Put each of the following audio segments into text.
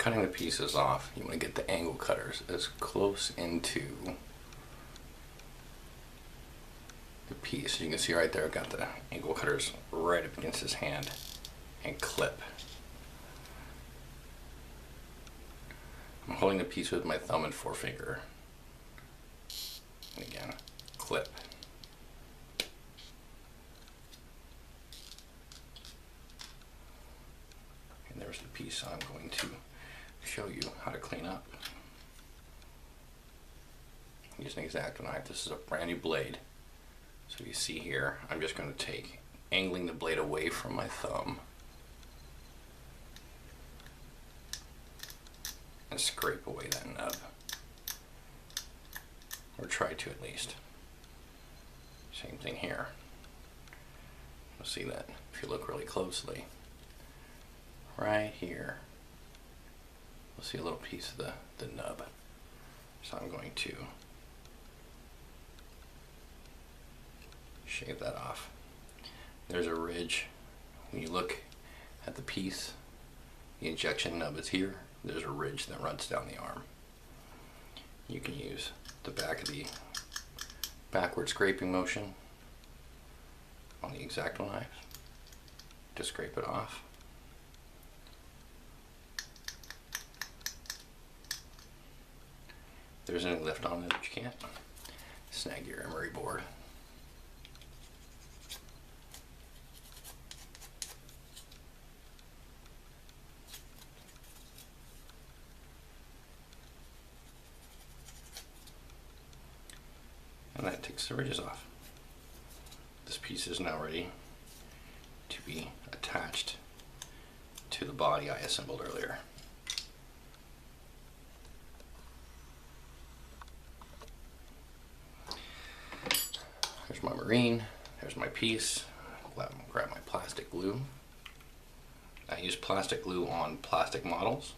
cutting the pieces off, you want to get the angle cutters as close into the piece. You can see right there, I've got the angle cutters right up against his hand, and clip. I'm holding the piece with my thumb and forefinger. And again, clip. And there's the piece I'm going to show you how to clean up. Using an X-Acto knife. This is a brand new blade. So you see here, I'm just going to take, angling the blade away from my thumb and scrape away that nub. Or try to at least. Same thing here. You'll see that if you look really closely. Right here, you'll see a little piece of the nub. So I'm going to shave that off. There's a ridge. When you look at the piece, the injection nub is here. There's a ridge that runs down the arm. You can use the back of the backward scraping motion on the X-Acto knife to scrape it off. If there's any lift on it that you can't, snag your emery board. And that takes the ridges off. This piece is now ready to be attached to the body I assembled earlier. There's my marine, there's my piece. Grab my plastic glue. I use plastic glue on plastic models.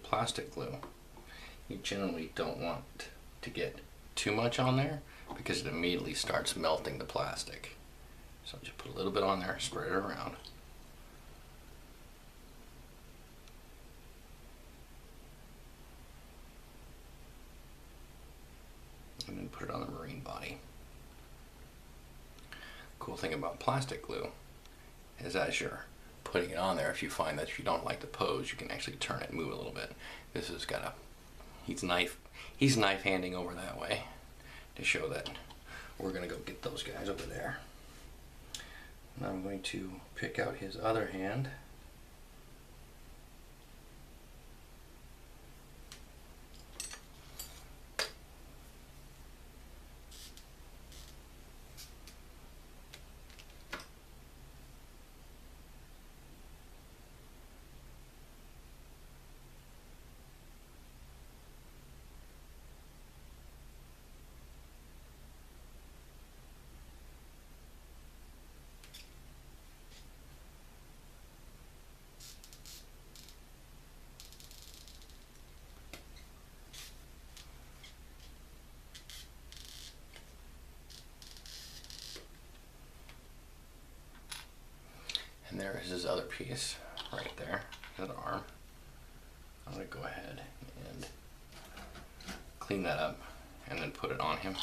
Plastic glue, you generally don't want to get too much on there because it immediately starts melting the plastic. So just put a little bit on there, spread it around. And then put it on the marine body. Cool thing about plastic glue is as you're putting it on there, if you find that you don't like the pose, you can actually turn it and move a little bit. This has got a, he's knife handing over that way to show that we're gonna go get those guys over there. And I'm going to pick out his other hand. And there is his other piece right there, his arm. I'm going to go ahead and clean that up and then put it on him.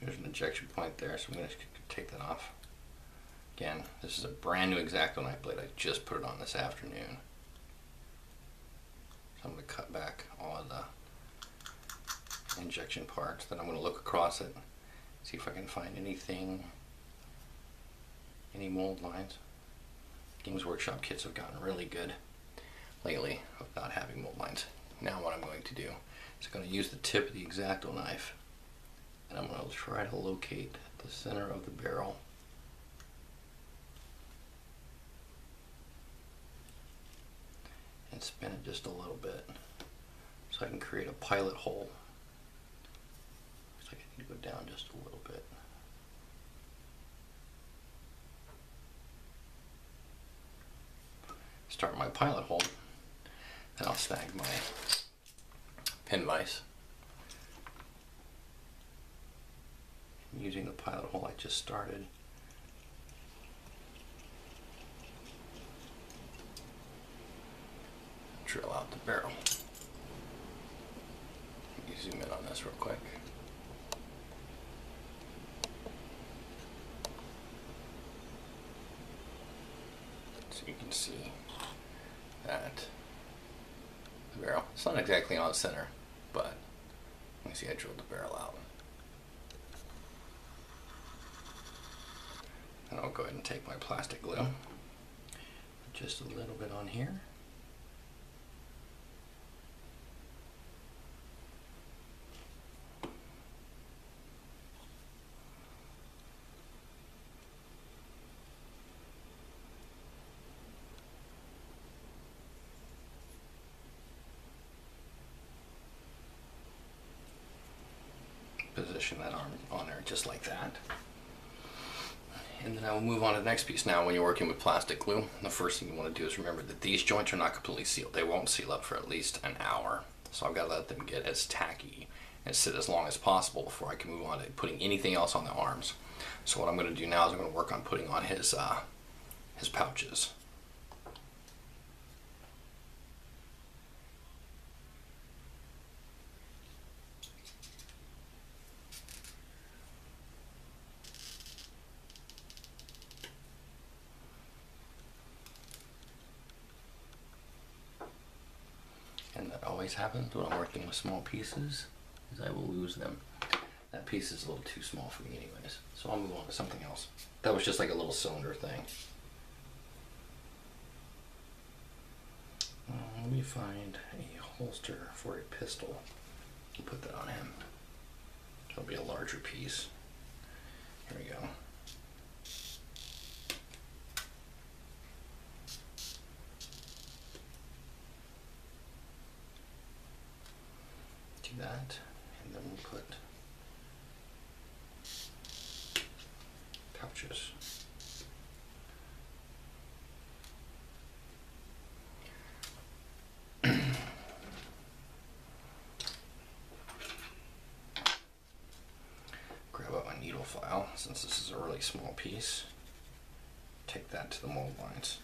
There's an injection point there, so I'm going to take that off. Again, this is a brand new X-Acto knife blade. I just put it on this afternoon. So I'm going to cut back all of the injection parts. Then I'm going to look across it, see if I can find anything, any mold lines. Games Workshop kits have gotten really good lately of not having mold lines. Now what I'm going to do is I'm going to use the tip of the X-Acto knife and I'm going to try to locate the center of the barrel. And spin it just a little bit so I can create a pilot hole. Looks like I need to go down just a little bit. start my pilot hole. Then I'll snag my pin vise. Using the pilot hole I just started. Drill out the barrel. Let me zoom in on this real quick. So you can see that the barrel, it's not exactly on center, but you can see I drilled the barrel out. And I'll go ahead and take my plastic glue, just a little bit on here. Position that arm on there just like that. And then I will move on to the next piece. Now, when you're working with plastic glue, the first thing you want to do is remember that these joints are not completely sealed. They won't seal up for at least an hour. So I've got to let them get as tacky and sit as long as possible before I can move on to putting anything else on the arms. So what I'm going to do now is I'm going to work on putting on his pouches. And that always happens when I'm working with small pieces, is I will lose them. That piece is a little too small for me anyways, so I'll move on to something else. That was just like a little cylinder thing. Let me find a holster for a pistol and put that on him. It'll be a larger piece. Here we go. Do that, and then we'll put pouches. Grab up my needle file, since this is a really small piece. Take that to the mold lines.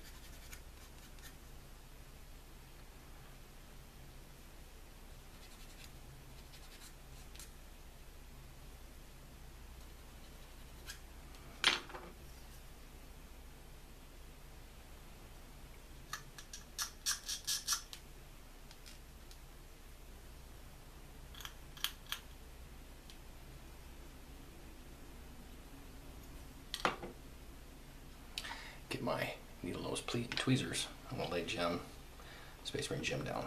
Get my needle nose pleat and tweezers. I'm going to lay Space Marine Jim down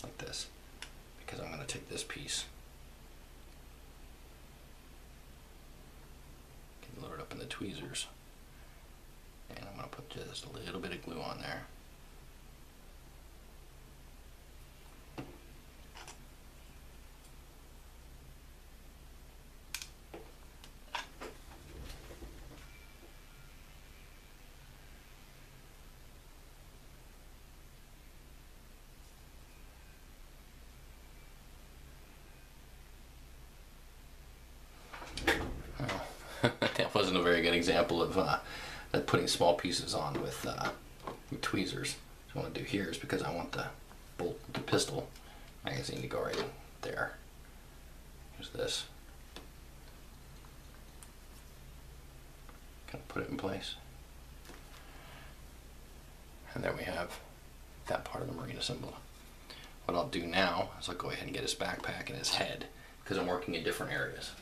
like this, because I'm going to take this piece, load it up in the tweezers, and I'm going to put just a little bit of glue on there. That wasn't a very good example of putting small pieces on with tweezers. What I want to do here is, because I want the pistol magazine to go right there. Here's this. Kind of put it in place. And there we have that part of the Marine assembly. What I'll do now is I'll go ahead and get his backpack and his head, because I'm working in different areas.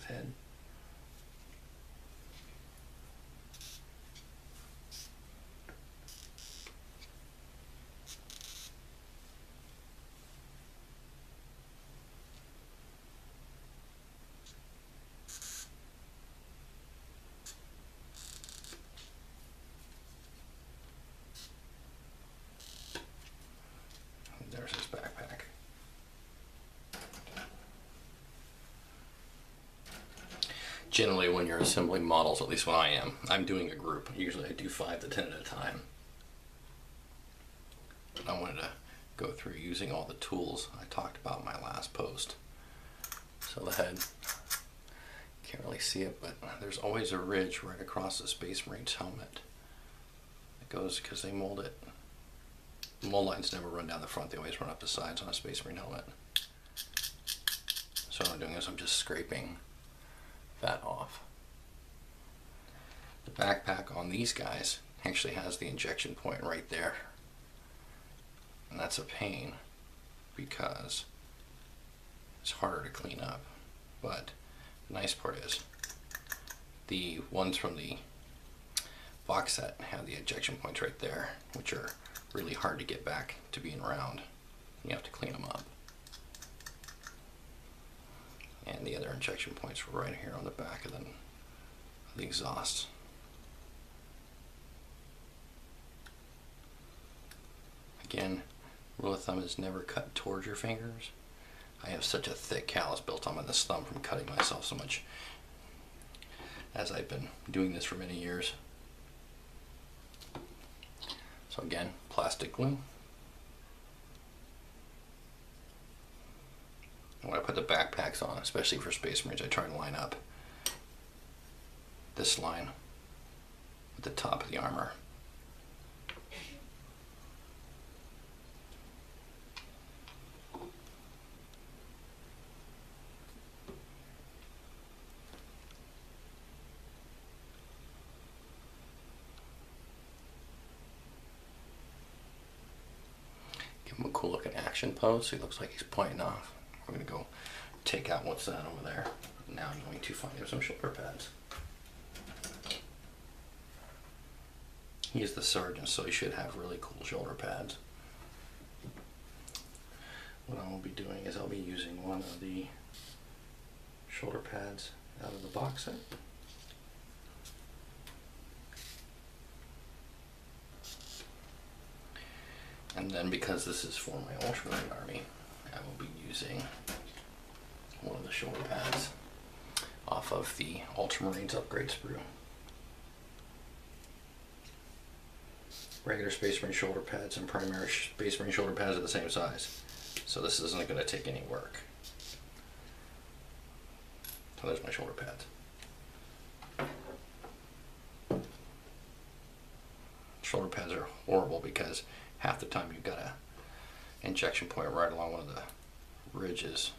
Head. generally when you're assembling models, at least when I am, I'm doing a group. Usually I do 5 to 10 at a time. But I wanted to go through using all the tools I talked about in my last post. So the head, can't really see it, but there's always a ridge right across the Space Marine's helmet. It goes because they mold it. The mold lines never run down the front, they always run up the sides on a Space Marine helmet. So what I'm doing is I'm just scraping that off. The backpack on these guys actually has the injection point right there. And that's a pain because it's harder to clean up. But the nice part is the ones from the box set have the injection points right there, which are really hard to get back to being round. You have to clean them up. And the other injection points were right here on the back of the exhaust. Again, rule of thumb is never cut towards your fingers. I have such a thick callus built on this thumb from cutting myself so much as I've been doing this for many years. So again, plastic glue. When I put the backpacks on, especially for Space Marines, I try to line up this line with the top of the armor. Give him a cool looking action pose so he looks like he's pointing off. We're going to go take out what's that over there. Now I'm going to find him some shoulder pads. He's the sergeant, so he should have really cool shoulder pads. What I will be doing is I'll be using one of the shoulder pads out of the box set. And then because this is for my Ultramarine army, I will be using one of the shoulder pads off of the Ultramarines upgrade sprue. Regular Space Marine shoulder pads and primary Space Marine shoulder pads are the same size, so this isn't going to take any work. So there's my shoulder pads. Shoulder pads are horrible because half the time you've got a injection point right along one of the ridges.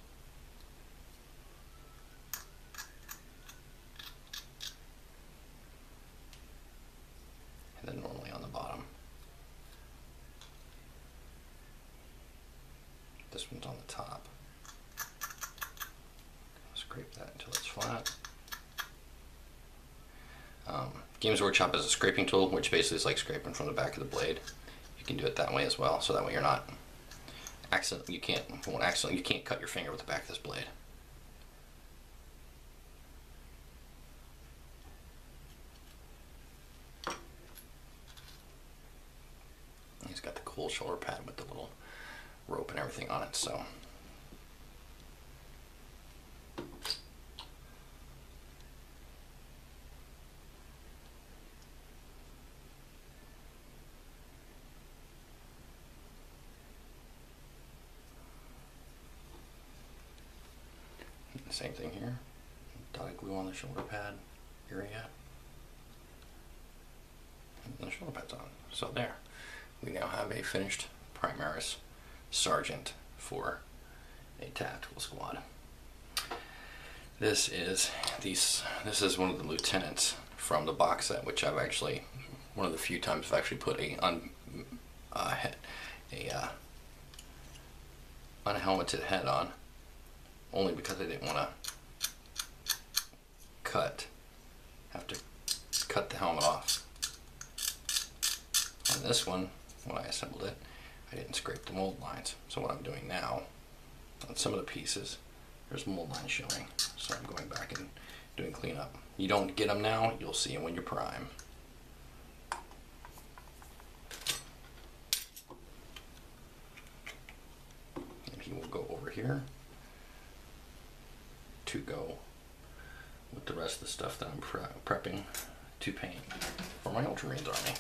And then normally on the bottom. This one's on the top. Scrape that until it's flat. Games Workshop has a scraping tool, which basically is like scraping from the back of the blade. You can do it that way as well, so that way you're not you can't cut your finger with the back of this blade. He's got the cool shoulder pad with the little rope and everything on it, so same thing here. Dotted glue on the shoulder pad area. And the shoulder pad's on. So there. We now have a finished Primaris Sergeant for a tactical squad. This is one of the lieutenants from the box set, which I've actually, one of the few times I've actually put a unhelmeted head on, only because I didn't want to have to cut the helmet off. On this one, when I assembled it, I didn't scrape the mold lines. So what I'm doing now, on some of the pieces, there's mold lines showing. So I'm going back and doing cleanup. You don't get them now, you'll see them when you prime. And he will go over here to go with the rest of the stuff that I'm prepping to paint for my Ultramarines army.